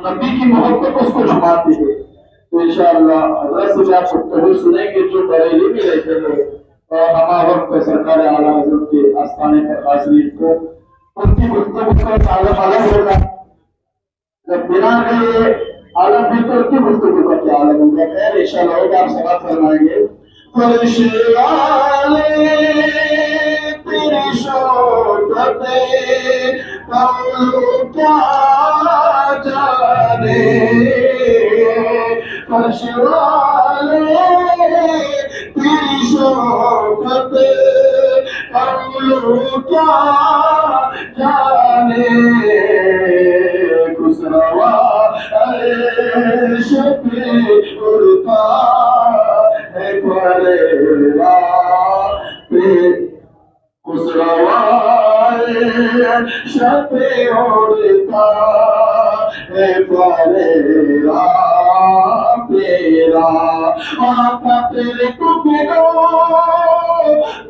نبی کی محبت اس کو چھپاتی ہے. تو انشاءاللہ حضرت سے آپ گفتگو سنیں گے جو بریلی میں رہتے ہیں اور ہمارا وقت سرکار اعلیٰ حضرت کے آستانے پر حاضرین کو ان کی گفتگو کا عالم الگ ہوگا. جب بنا گئے عالم ہے تو ان کی گفتگو کا کیا عالم ہوگا. خیر انشاءاللہ ہوگا آپ سماعت فرمائیں گے. فرش والے تیری شوکت ہم کیا جانے فرش والے تیری شوکت ہم کیا جانے خسروا عرش پہ اڑتا ہے پریرا پہ خسروا عرش پہ اڑتا ہے پریرا تیرا آقا تیرے ٹکڑوں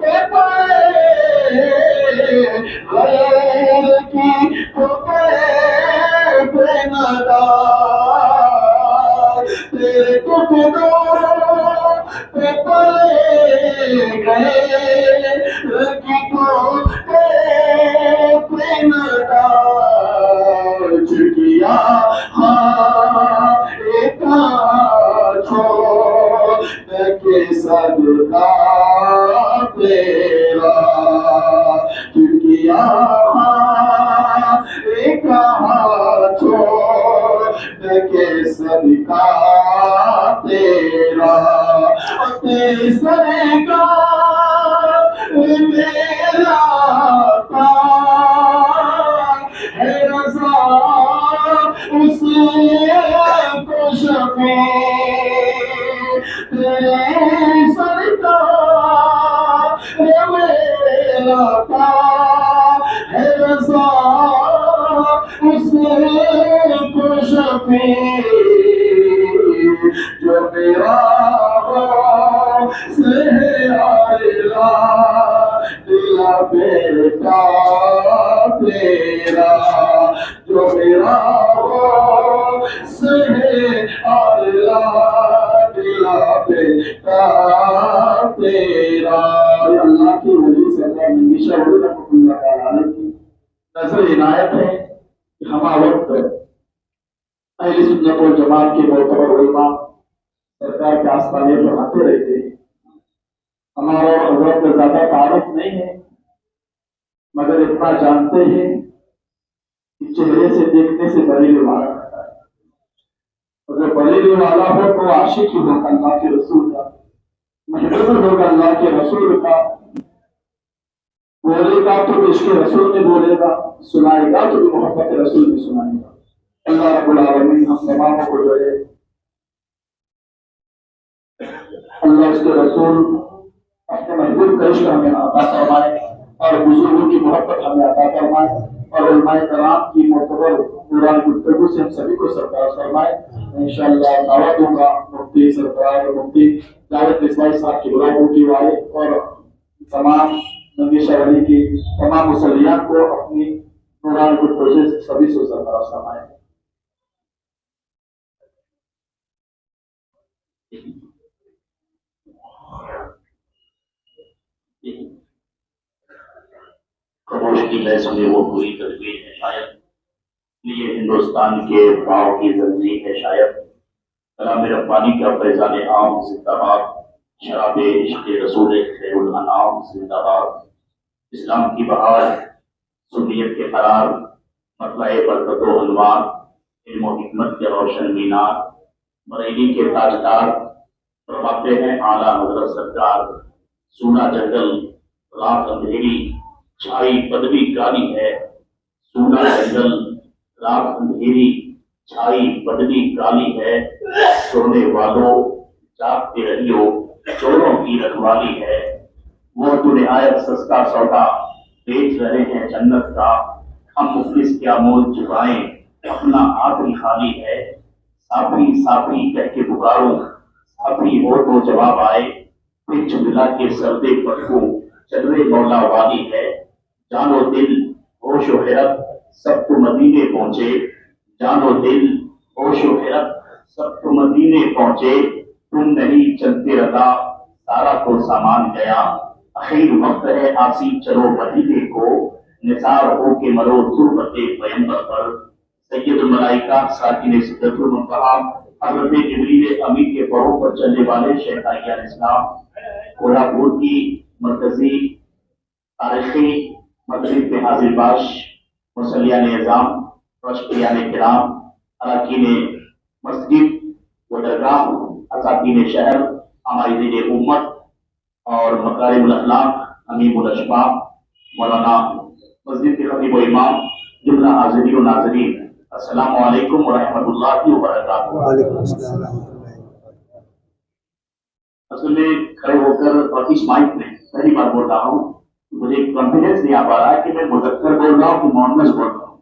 پہ پڑے غیر کی ٹکڑے پہ ندار تیرے ٹکڑوں پہ پڑے غیر کی ٹکڑے پہ ندار چکیا صدقہ تیرا کیا کہاں چھوڑ کے صدقہ تیرا تیری صدقہ میرا ہے رضا اس کو شفیع تیرے سرکار میرا ہے رضا اس کو شفیع جو میرا سہارا دلا بیٹا تیرا جو میرا سہارا بیٹا تیرا. اللہ کی ولی سے اللہ ہمیشہ ولی رحمۃ اللہ تعالی کی نظر عنایت ہے کہ ہما وقت اہل سنت والجماعت کے معتبر علماء سرکار کے آستانے پر آتے رہتے ہیں. ہمارا حضرت کا زیادہ تعارف نہیں ہے مگر اتنا جانتے ہیں کہ چہرے سے دیکھنے سے بریلی والا رہتا ہے. اگر بریلی والا ہو تو عاشق ہی ہوگا اللہ کے رسول کا, محبوب ہوگا اللہ کے رسول کا, بولے گا تو عشق رسول میں بولے گا, سنائے گا تو بھی محبت رسول میں سنائے گا. اللہ رب العالمین ہم تماموں کو جو ہے اللہ اس کے رسول اپنے محبوب کا عشق ہمیں عطا فرمائے اور بزرگوں کی محبت ہمیں عطا فرمائے اور علماء کرام کی معتبر نورانی گفتگو سے ہم سبھی کو سرفراز فرمائے. انشاءاللہ دعوت دوں گا مفتی سرفراز مفتی جاوید اسماعیل صاحب کی بڑا بوٹی والے اور تمام نبی شاہ ولی کی تمام مسلیان کو اپنی نورانی گفتگو سے سبھی سے سرفراز فرمائے. خاموش کی بحث میں وہ پوری تدبیر ہے شاید, یہ ہندوستان کے پاؤ کی زنجیر ہے شاید. کلام ربانی کا فیضان عام زندہ باد, شراب عشق رسول خیر الانام زندہ باد. اسلام کی بہار, سنیت کے قرار, مطلع برکت و عنوان, علم و حکمت کے روشن مینار, بریلی کے تاجدار فرماتے ہیں اعلیٰ حضرت سرکار. سونا جنگل رات اندھیری چھائی بدبی کالی ہے, سونا جنگل رات اندھیری چھائی بدبی کالی ہے. سونے والوں جاگتے رہیو چوروں کی رکھوالی ہے. وہ تو نہایت سستا سودا بیچ رہے ہیں جنت کا, ہم مفلس کیا مول چکائیں اپنا آخری خالی ہے. صافی صافی کہہ کے پکاروں, صافی ہو تو جواب آئے, پچ ملا کے سردے پٹکوں چلوے مولا والی ہے. جان و دل ہوش و حیرت سب کو مدینے پہنچے, جان و دل ہوش و خیرت سب تو مدینے پہنچے، تم نہیں چلتے رہا، سارا تو سامان گیا، اخیر وقت ہے آسی چلو مدینے کو، نثار ہو کے مرو تربت پیمبر پر۔ سید الملائکہ ساکن سدرۃ المنتہا حضرت جبریل امین کے پروں پر چلنے والے شیخ علیہ السلام کولہاپور کی مرکزی تاریخی مسجد میں حاضر باش مصلیان اعظام، ٹرسٹیان کرام، اراکین مسجد و درگاہ، اساتین شہر، عمائدین امت اور مکارم الاخلاق، امیم الاشفاق مولانا مسجد کے خطیب و امام، جملہ حاضرین و ناظرین، السلام علیکم ورحمۃ اللہ وبرکاتہ۔ وعلیکم السلام ورحمۃ اللہ۔ اصل میں کھڑے ہو کر اور اس مائک میں پہلی بار بول رہا ہوں، مجھے کانفیڈنس نہیں آ پا رہا ہے کہ میں مذکر بول رہا ہوں کہ مؤنث بول رہا ہوں۔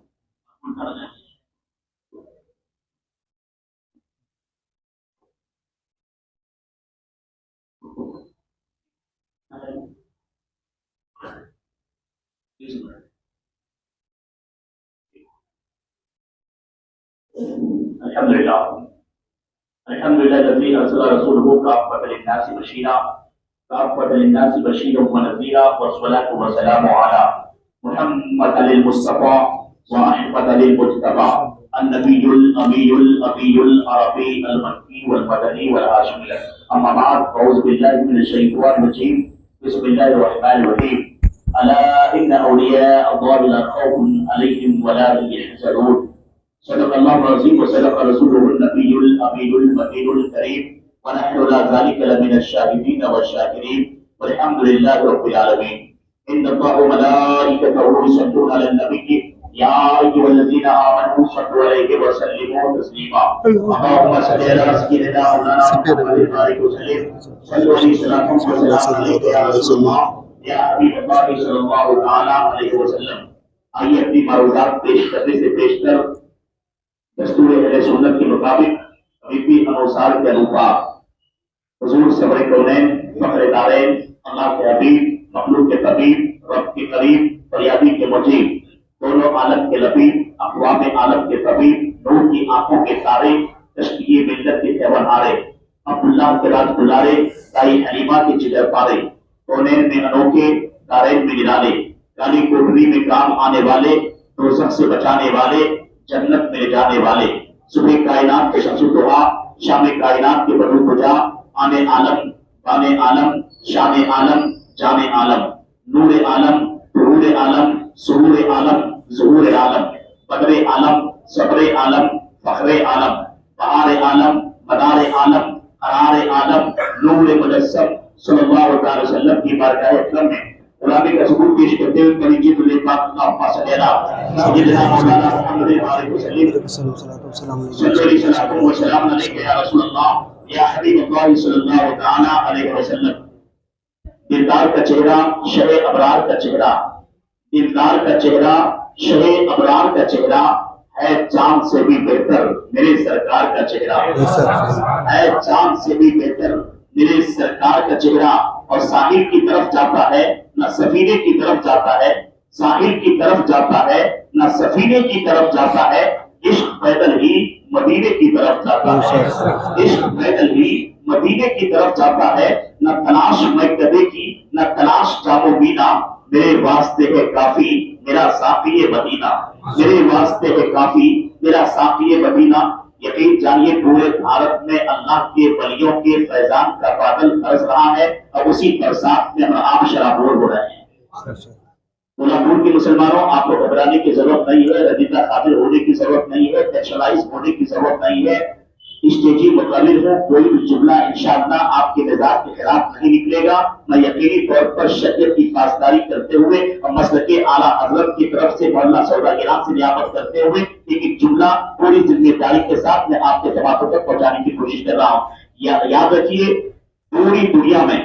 الحمد لله الذي ارسل رسوله كافة للناس بشيرا ونذيرا، والصلاة والسلام على محمد المصطفى وأحمد للمجتبى، النبي الأمي الأبي العربي المكي والمدني والهاشمي، أما بعد، أعوذ بالله من الشيطان الرجيم، بسم الله الرحمن الرحيم، ألا إن أولياء الله لا خوف عليهم ولا هم يحزنون، صدق الله العظيم وصدق رسوله النبي الأمين المكين الكريم، ونحن لا ذلك لمن الشاهدين والشاكرين، والحمد لله رب العالمين۔ إن الله وملائكته يصلون على النبي، يا أيها الذين آمنوا صلوا عليه وسلموا تسليما، اللهم صل على سيدنا مولانا محمد وبارك وسلم، صلوا عليه وسلم وسلام عليك يا رسول الله يا حبيب الله صلی اللہ تعالی علیہ وسلم۔ آئیے اپنی معروضات پیش کرنے سے پیشتر دستور اہل سنت کے مطابق حبیبی انوسار کے الفاظ، حضور صبر کونین فخر دارین، اللہ کے حبیب، مخلوق کے طبیب، رب کے قریب، فریادی کے مجیب، دونوں عالم کے لبیب، اقوام عالم کے طبیب، نور کی آنکھوں کے تارے، تشکیے ملت کے خیبر ہارے، عبداللہ کے راج بلارے، تائی حلیمہ کے جگر پارے، کونین میں انوکھے، دارین میں نرالے، کالی کوٹری میں کام آنے والے، دوزخ سے بچانے والے، جنت میں لے جانے والے، صبح کائنات کے شمس الضحیٰ، شام کائنات کے بدر بجا، آنے عالم، بانے عالم، شان عالم، جان عالم، نور عالم، ظہور عالم، ظہور عالم، ظہور عالم، بدر عالم، صبر عالم، فخر عالم، بہار عالم، مدار عالم، قرار عالم، نور مجسم صلی اللہ علیہ وسلم کی بارگاہ اکرم میں غلامی کا ثبوت پیش کرتے ہوئے بڑی جیت اللہ اللہم صلی علی سیدنا مولانا محمد وآلہ وسلم، صلی اللہ علیہ وسلم علیک یا رسول اللہ یا حبیب اللہ صلی اللہ تعالی علیہ وسلم۔ دلدار کا چہرہ شہ ابرار کا چہرہ، دلدار کا چہرہ شہ ابرار کا چہرہ، ہے چاند سے بھی بہتر میرے سرکار کا چہرہ، ہے چاند سے بھی بہتر میرے سرکار کا چہرہ، اور ساحل کی طرف جاتا ہے نہ سفینے کی طرف جاتا ہے، ساحل کی طرف جاتا ہے نہ سفینے کی طرف جاتا ہے، عشق پیدل ہی مدینے کی طرف جاتا ہے، عشق پیدل ہی مدینے کی طرف جاتا ہے، نہ تلاش مکدے کی نہ تلاش جامو بینا، میرے واسطے ہے کافی میرا ساقی مدینہ، میرے واسطے ہے کافی میرا ساقی مدینہ۔ یقین جانیے پورے بھارت میں اللہ کے ولیوں کے فیضان کا بادل برس رہا ہے، اور اسی برسات میں ہم آپ شرابور ہو رہے ہیں۔ کولہاپور کے مسلمانوں، آپ کو گھبرانے کی ضرورت نہیں ہے، رضیدہ خاطر ہونے کی ضرورت نہیں ہے، ٹیکشنائز ہونے کی ضرورت نہیں ہے۔ اسٹیجی مقرر ہو، کوئی بھی جملہ انشاءاللہ آپ کے مزاج کے خلاف نہیں نکلے گا۔ میں یقینی طور پر شریعت کی پاسداری کرتے ہوئے اور مسلک اعلیٰ حضرت کی طرف سے مولانا سوداگران سے نیابت کرتے ہوئے ایک جملہ پوری ذمہ داری کے ساتھ میں آپ کے جماعتوں تک پہنچانے کی کوشش کر رہا ہوں۔ یاد رکھیے، پوری دنیا میں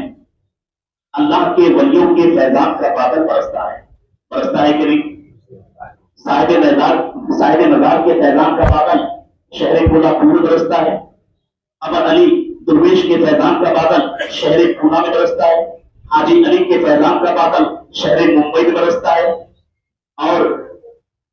اللہ کے ولیوں کے فیضان کا بادل برستا ہے کہ نہیں؟ صاحب مزار کے فیضان کا بادل شہر کولہاپور برستا ہے، امر علی درویش کے فیضان کا بادل شہر پونا میں برستا ہے، حاجی علی کے فیضان کا بادل شہر ممبئی میں برستا ہے، اور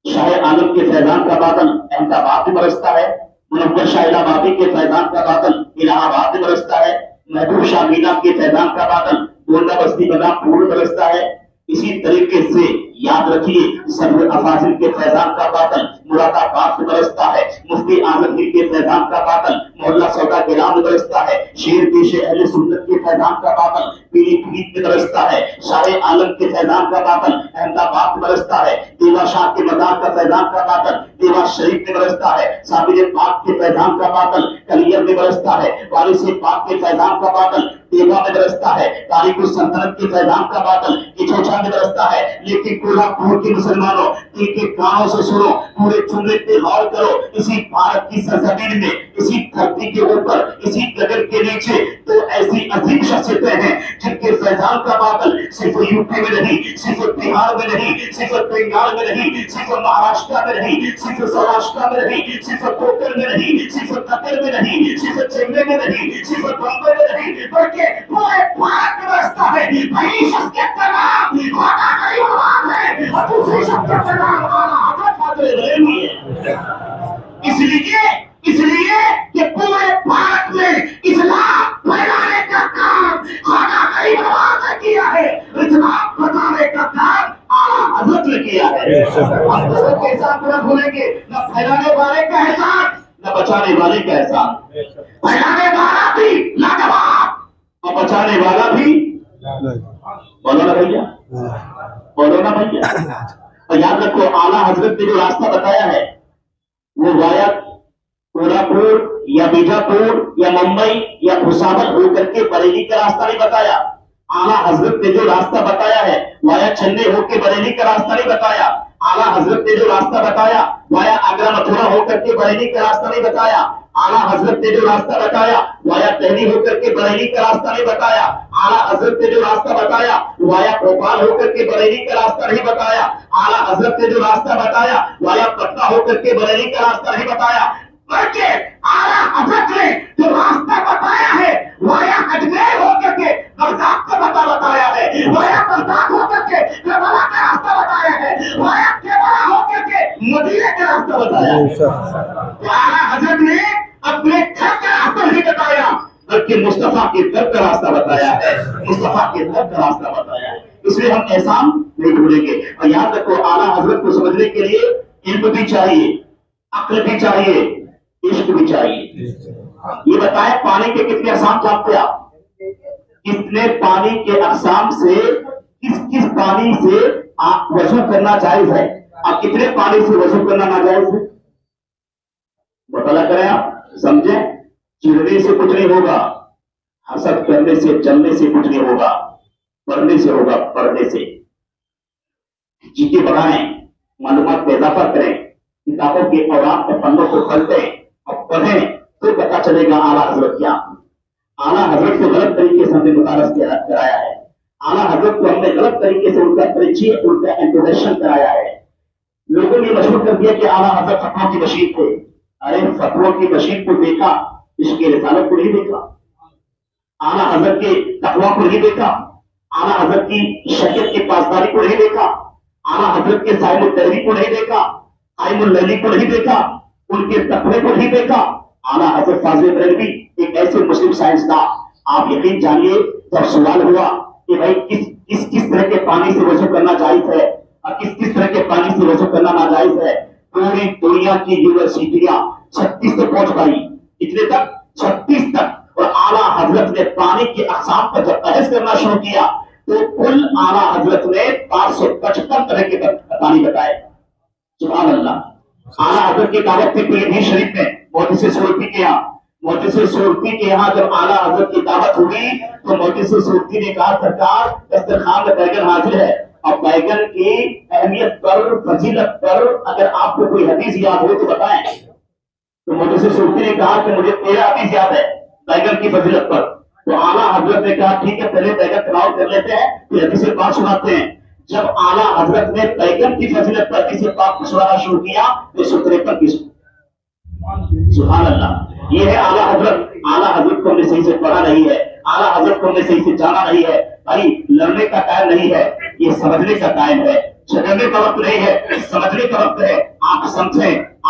شاہ عالم کے فیضان کا بادل احمد آباد میں برستا ہے، منور شاہ الہ آبادی کے فیضان کا بادل الہ آباد میں برستا ہے، محبوب شاہ مینا کے فیضان کا بادل گونڈا بستی بادام پور برستا ہے۔ اسی طریقے سے یاد رکھیے صدر افاضل کے فیضان کا بادل مراد آباد میں برستا ہے، مفتی اعظمگیر کے فیضان کا بادل محلہ سودا گیلان میں برستا ہے، شیر پیش اہل سنت کے فیضان کا بادل پیلی بھیت میں برستا ہے، شاہ عالم کے فیضان کا بادل احمد آباد میں برستا ہے، دیوا شاہ کے مدار کا فیضان کا بادل دیوا شریف میں برستا ہے، صابر پاک کے فیضان کا بادل کلیر میں برستا ہے، وارث پاک کے فیضان کا بادل دیوا میں برستا ہے، تاریخ السلطنت کے فیضان کا بادل کچھوچا میں برستا ہے۔ لیکن کولہاپور کے مسلمانوں دل کے کانوں سے سنو، پورے جملے پہ غور کرو، اسی بھارت کی سرزمین میں، اسی دھرتی کے اوپر، اسی گگن کے نیچے تو ایسی عظیم شخصیتیں ہیں جن کے فیضان کا بادل صرف یو پی میں نہیں، صرف بہار میں نہیں، صرف بنگال میں نہیں، صرف مہاراشٹر میں نہیں، صرف سوراشٹر میں نہیں، صرف کوکر میں نہیں، صرف قطر میں نہیں، صرف چنئی میں نہیں، صرف بمبئی میں نہیں، بلکہ پورے بھارت میں برستا ہے۔ پہلی شخصیت کا نام خواجہ غریب نواز ہے اور دوسری شخصیت کا نام مولانا حضرت فاضل بریلوی ہے۔ اس لیے کہ پورے بھارت میں اسلام پھیلانے کا کام خواجہ غریب نواز نے کیا ہے، اسلام بتانے کا کام اعلیٰ حضرت نے کیا ہے۔ ہم حضرت کے احسان پورا بھولیں گے، نہ پھیلانے والے کا احسان نہ بچانے والے کا احسان۔ پھیلانے والا بھی لاجواب اور بچانے والا بھی بولو نا بھیا، بولو نا بھیا۔ اور یاد رکھو اعلیٰ حضرت نے جو راستہ بتایا ہے وہ وایا کولہاپور یا بیجاپور یا ممبئی یا بھساول ہو کر کے بریلی کا راستہ نہیں بتایا۔ اعلیٰ حضرت نے جو راستہ بتایا ہے وایا چنئی ہو کے بریلی کا راستہ نہیں بتایا۔ اعلیٰ حضرت نے جو راستہ بتایا وایا آگرہ متھرا ہو کر کے بریلی کا راستہ نہیں بتایا۔ اعلیٰ حضرت نے جو راستہ بتایا وایا دہلی ہو کر کے بریلی کا راستہ نہیں بتایا۔ اعلیٰ حضرت نے جو راستہ بتایا وایا بھوپال ہو کر کے بریلی کا راستہ نہیں بتایا۔ اعلیٰ حضرت نے جو راستہ بتایا وایا پٹنہ ہو کر کے بریلی کا راستہ نہیں بتایا، بلکہ اعلیٰ حضرت نے جو راستہ بتایا ہے وایا اجمیر ہو کر کے بغداد کا بتایا ہے، وایا بغداد ہو کر کے کربلا کا راستہ بتایا ہے، وایا کربلا ہو کر کے مدینے کا راستہ بتایا ہے۔ اعلیٰ حضرت نے اپنے گھر کا راستہ نہیں بتایا بلکہ مصطفیٰ کے در کا راستہ بتایا ہے، مصطفیٰ کے در کا راستہ بتایا ہے۔ اس لیے ہم احسان نہیں بھولیں گے۔ اور یاد رکھو اعلیٰ حضرت کو سمجھنے کے لیے علم بھی چاہیے، عقل بھی چاہیے، عشق بھی چاہیے۔ یہ بتائیں پانی کے کتنے اقسام جانتے آپ؟ کتنے پانی کے اقسام سے کس پانی سے آپ وضو کرنا جائز ہے اور کتنے پانی سے وضو کرنا ناجائز ہے؟ مطالعہ کریں آپ، سمجھیں۔ چڑنے سے کچھ نہیں ہوگا، حسد کرنے سے چلنے سے کچھ نہیں ہوگا، پڑھنے سے ہوگا، پڑھنے سے۔ جیتے بڑھائیں، معلومات میں اضافہ کریں، کتابوں کے اوراق کے پنوں کو پلٹیں اور پڑھیں تو پتا چلے گا اعلیٰ حضرت کیا۔ اعلیٰ حضرت کو غلط طریقے سے ہم نے متعارف کرایا ہے، اعلیٰ حضرت کو ہم نے غلط طریقے سے ان کا پریچی، ان کا انٹروڈکشن کرایا ہے۔ لوگوں نے مشہور کر دیا کہ اعلیٰ حضرت فتووں کی بشیر تھے۔ ارے فتووں کی بشیر کو دیکھا، عشق رسالت کو نہیں دیکھا، اعلیٰ حضرت کے تقویٰ کو نہیں دیکھا، اعلیٰ حضرت کی شریعت کی پاسداری کو نہیں دیکھا، اعلیٰ حضرت کے صاحب التحریر کو نہیں دیکھا، قائم اللیلی کو نہیں دیکھا، ان کے تقوی کو نہیں دیکھا۔ اعلیٰ حضرت فاضل بریلوی ایک ایسے مسلم سائنسداں، آپ یقین جانیے جب سوال ہوا کہ بھائی کس طرح کے پانی سے وضو کرنا جائز ہے اور کس طرح کے پانی سے وضو کرنا ناجائز ہے، پوری دنیا کی یونیورسٹیاں 36 تک پہنچ پائی۔ اتنے تک 36 تک۔ اور اعلیٰ حضرت نے پانی کے اقسام پر جب بحث کرنا شروع کیا تو کل اعلیٰ حضرت نے 555 طرح کے پانی بتائے۔ سبحان اللہ۔ اعلیٰ حضرت کی دعوت تھی پیلی بھیت شریف میں، محدث سورتی کے یہاں۔ محدث سورتی کے یہاں جب اعلیٰ حضرت کی دعوت ہوئی تو محدث سورتی نے کہا سرکار دسترخوان میں بیگن حاضر ہے، اور بیگن کی اہمیت پر، فضیلت پر اگر آپ کو کوئی حدیث یاد ہو تو بتائیں۔ تو محدث سورتی نے کہا کہ مجھے 13 حدیث یاد ہے بیگن کی فضیلت پر۔ تو اعلیٰ حضرت نے کہا ٹھیک ہے پہلے بیگن تلاوت کر لیتے ہیں پھر حدیث پاک سناتے ہیں۔ جب اعلیٰ حضرت نے بیگن کی فضیلت پر حدیث پاک سنانا شروع کیا تو 153 کی۔ سبحان اللہ۔ یہ ہے اعلیٰ حضرت۔ اعلیٰ حضرت کو ہم نے صحیح سے پڑھا نہیں ہے، اعلیٰ حضرت کو ہم نے صحیح سے جانا نہیں ہے۔ بھائی لڑنے کا ٹائم نہیں ہے، یہ سمجھنے کا ٹائم ہے۔ جھگڑنے کا وقت نہیں ہے، سمجھنے کا وقت ہے۔ آپ سمجھیں،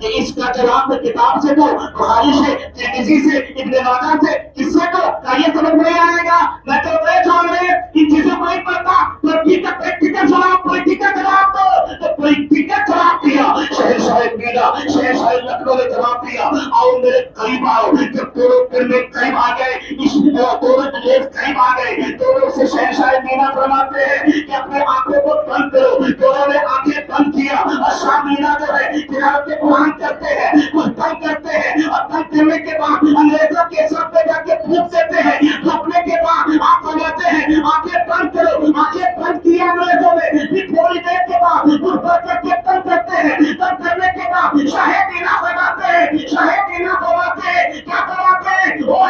کہ اس کا جواب کتاب سے تو بخاری سے ترمذی سے ابن ماجہ سے کس سے تو یہ سمجھ نہیں آئے گا. میں تو چھوڑ رہے ان چیزوں کو نہیں پڑھتا. پریکٹیکل جواب تو پریکٹیکل جواب دیا. شہر صاحب میرا شہر صاحب لکھنؤ نے جواب دیا. آؤ میرے قریب آؤ. جب دونوں پھر قریب آ گئے, اس دونوں قریب آ گئے, دونوں سے شہر صاحب مینا فرماتے ہیں کہ اپنے آنکھوں کو بند کرو. دونوں نے آنکھیں بند کیا اور شاہ مینا جو ہے تلاوت قرآن کرتے ہیں, کچھ بند کرتے ہیں اور بند کرنے کے بعد انگریزوں کے سر پہ جا کے پھونک دیتے ہیں. پھونکنے کے بعد آپ فرماتے ہیں آنکھیں بند کرو. آنکھیں بند کیا انگریزوں نے. پھر تھوڑی دیر کے بعد کچھ بند کر کے بند کرتے ہیں. بند کرنے کے بعد شاہ مینا فرماتے ہیں, شاہ مینا فرماتے ہیں, کیا فرماتے ہیں, او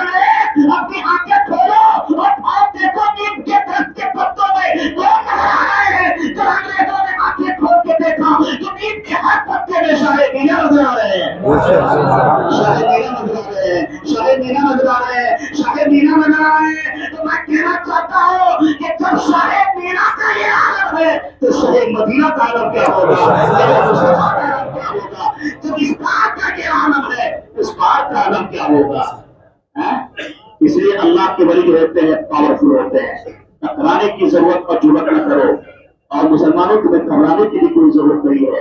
اپنی آنکھیں کھولو اور آپ دیکھو نیم کے درخت کے پتوں میں کون نظر آ رہے ہیں. جب انگریزوں نے آنکھیں کھول کے دیکھا تو نیم کے ہر پتے میں شاہ مینا نظر آ رہے ہیں. شاہ مینا نظر آ رہے ہیں. شاہ مینا نظر آ رہے ہیں. شاہ مینا نظر آ رہے ہیں. تو میں کہنا چاہتا ہوں کہ جب شاہ مینا کا یہ عالم ہے تو شاہ مدینہ کا عالم کیا ہوگا. جب اس بات کا یہ عالم ہے اس بات کا عالم کیا ہوگا. اس لیے اللہ کے ولی جو ہوتے ہیں پاورفل ہوتے ہیں. ٹکرانے کی ضرورت اور جرأت نہ کرو. اور مسلمانوں تمہیں گھبرانے کی بھی کوئی ضرورت نہیں ہے.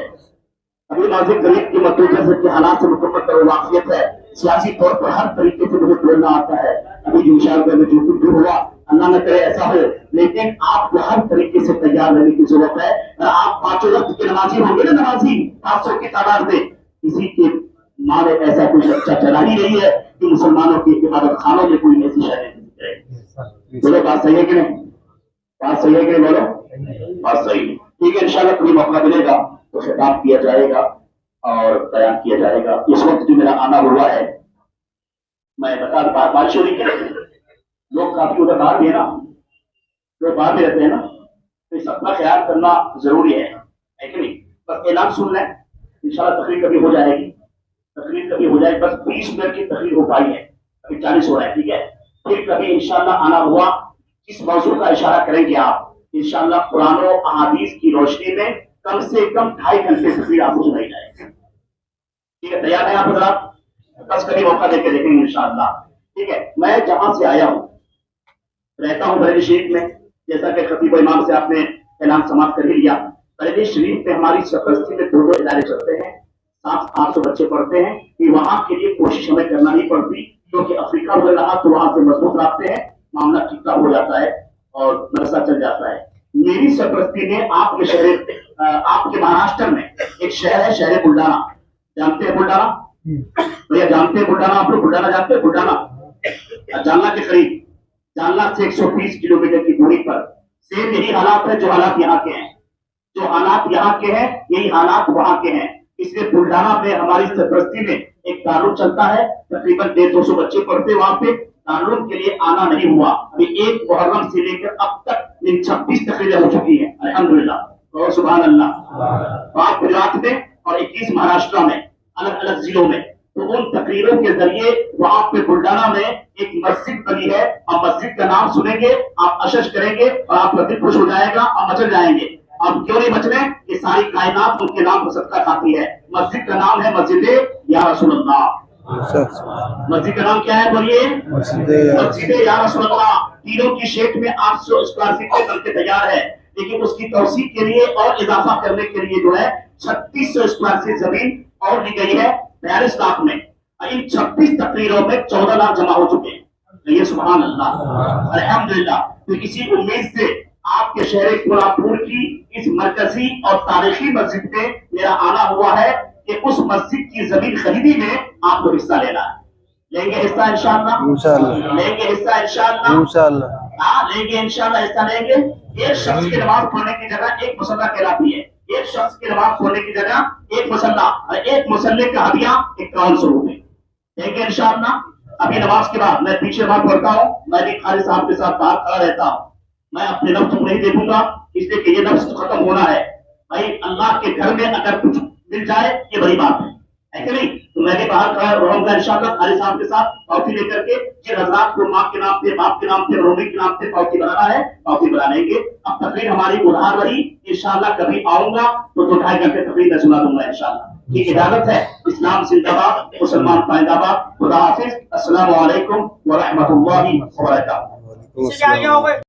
ابھی ناظر قریب کی مدوجہ کے حالات سے مکمل واقفیت ہے. سیاسی طور پر ہر طریقے سے مجھے بولنا آتا ہے. ابھی جو مشاہدہ میں جو کچھ بھی ہوا اللہ نہ کرے ایسا ہو, لیکن آپ کو ہر طریقے سے تیار رہنے کی ضرورت ہے. آپ پانچوں وقت کے نمازی ہوں گے نا, نمازی 500 کی تعداد میں, کسی کے ماں نے ایسا کوئی بچہ چلا ہی نہیں ہے کہ مسلمانوں کی عبادت خانوں میں کوئی ایسی شاید نہیں کرے. بولو بات صحیح ہے کہ نہیں؟ بات صحیح ہے کہ نہیں؟ بولو بات صحیح ہے. ٹھیک ہے, انشاءاللہ کوئی موقع ملے گا تو خطاب کیا جائے گا اور بیان کیا جائے گا. اس وقت جو میرا آنا ہوا ہے میں بتا دوں بات شروع کریں. لوگ کافی ادھر باہر بھی ہے نا, لوگ باہر بھی رہتے ہیں نا, تو اس سب کا خیال کرنا ضروری ہے کہ نہیں. بس اعلان سن لیں, انشاءاللہ تقریر کبھی ہو جائے گی, تقریر کبھی ہو جائے. بس 20 منٹ کی تقریر ہو پائی ہے, ابھی 40 ہو رہا ہے. ٹھیک ہے, پھر کبھی انشاءاللہ آنا ہوا اس موضوع کا اشارہ کریں گے آپ. انشاءاللہ قرآن و احادیث کی روشنی میں کم سے کم 2.5 گھنٹے تقریر آپ کو سنائی جائے گی. ٹھیک ہے, تیار ہیں آپ حضرات؟ بس کبھی موقع دے کے دیکھیں گے انشاءاللہ. ٹھیک ہے, میں جہاں سے آیا ہوں رہتا ہوں بریلی شریف میں. جیسا کہ خطیب و امام سے آپ نے اعلان سماعت کر ہی لیا. بریلی شریف میں ہماری سرپرستی میں 2 ادارے چلتے ہیں. 700 بچے پڑھتے ہیں. کہ وہاں کے لیے کوشش ہمیں کرنا نہیں پڑتی, کیونکہ افریقہ ہو رہا تو وہاں سے مضبوط رابطے ہیں, معاملہ ٹھیک ٹھاک ہو جاتا ہے اور مدرسہ چل جاتا ہے. میری سرپرستی میں آپ کے شہر, آپ کے مہاراشٹر میں ایک شہر ہے شہر بلڈانا. جانتے ہیں بلڈانا؟ بھیا جانتے ہیں بلڈانا؟ آپ لوگ بلڈانا جانتے ہیں؟ بلڈانا جالنا کے قریب, جالنا سے 120 کلومیٹر کی دوری پر. سیم یہی حالات ہے جو حالات یہاں کے ہیں. جو حالات یہاں کے ہیں یہی حالات وہاں کے ہیں. اس لیے بلڈانا میں ہماری سرپرستی میں ایک دارالعلوم چلتا ہے, تقریباً 150-200 بچے پڑھتے وہاں پہ. دارالعلوم کے لیے آنا نہیں ہوا. ابھی 1 محرم سے لے کر اب تک 26 تقریریں ہو چکی ہیں الحمدللہ. اور سبحان اللہ. 5 گجرات میں اور 21 مہاراشٹر میں, الگ الگ ضلعوں میں. تو ان تقریروں کے ذریعے وہاں پہ بلڈانا میں ایک مسجد بنی ہے, اور مسجد کا نام سنیں گے آپ اشش کریں گے اور آپ کا دل خوش ہو جائے گا اور مچل جائیں گے. اب کیوں نہیں مچلے, یہ ساری کائنات ان کے نام کو صدقہ کھاتی ہے. مسجد کا نام ہے مسجد یا رسول اللہ. مسجد کا نام کیا ہے بولیے؟ مسجد یا رسول اللہ. تینوں کی شیٹ میں 800 اسکوائر فٹ کے بن کے تیار ہے, لیکن اس کی توسیع کے لیے اور اضافہ کرنے کے لیے جو ہے 3600 اسکوائر فٹ زمین اور لی گئی ہے 42 لاکھ میں. ان 26 تقریروں میں 14 لاکھ جمع ہو چکے ہیں. یہ سبحان اللہ الحمدللہ. تو اسی امید سے آپ کے شہر کولہاپور کی اس مرکزی اور تاریخی مسجد میں میرا آنا ہوا ہے کہ اس مسجد کی زمین خریدی میں آپ کو حصہ لینا ہے. لیں گے حصہ انشاءاللہ؟ لیں گے حصہ انشاءاللہ؟ ہاں لیں گے انشاءاللہ, حصہ لیں گے. ایک شخص کی نماز پڑھنے کی جگہ ایک مصلی کہلاتی ہے. ایک شخص کی نماز پڑھنے کی جگہ ایک مصلی, اور ایک مصلی کا ہدیہ 5100 روپے. لیں گے انشاءاللہ. ابھی نماز کے بعد میں پیچھے بات پڑھتا ہوں, میں بھی خالد صاحب کے ساتھ باہر کھڑا رہتا ہوں. میں اپنے نفس کو نہیں دیکھوں گا, اس لیے کہ یہ نفس ختم ہونا ہے. بھائی اللہ کے گھر میں اگر کچھ مل جائے یہ بڑی بات ہے کہ نہیں. تو میں بھی باہر کھڑا رہوں گا انشاءاللہ خالد صاحب کے ساتھ پاؤتی لے کر کے. جن حضرات کو ماں کے نام پہ, باپ کے نام پہ, رومی کے نام پہ پاؤتی بنانا ہے پاؤتی بنا لیں گے. اب تقریر ہماری ادھار رہی, انشاءاللہ کبھی آؤں گا تو 2-2.5 گھنٹے تقریر میں سنا دوں گا انشاءاللہ. کی عدالت ہے. اسلام زندہ باد، مسلمان پائندہ باد. خدا حافظ. السلام علیکم ورحمۃ اللہ وبرکاتہ. وعلیکم السلام.